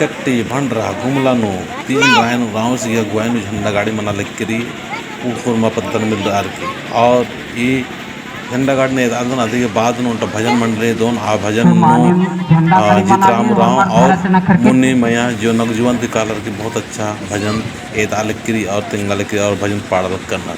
चट्टी भंडरा गुमलानो तीन रायन गाँव से यह गुआनु झंडा गाड़ी मना लेकरी ऊपर पत्तन मिल रहा की और ये झंडा गाड़ी ने अंदर आते के बाद नो भजन मंडली दोन आ भजन नो जीतराम राव और मुन्नी मैया जो नवजुवंत कालर की बहुत अच्छा भजन एदा लेकरी और तिंगा लेकरी और भजन पाड़ करना।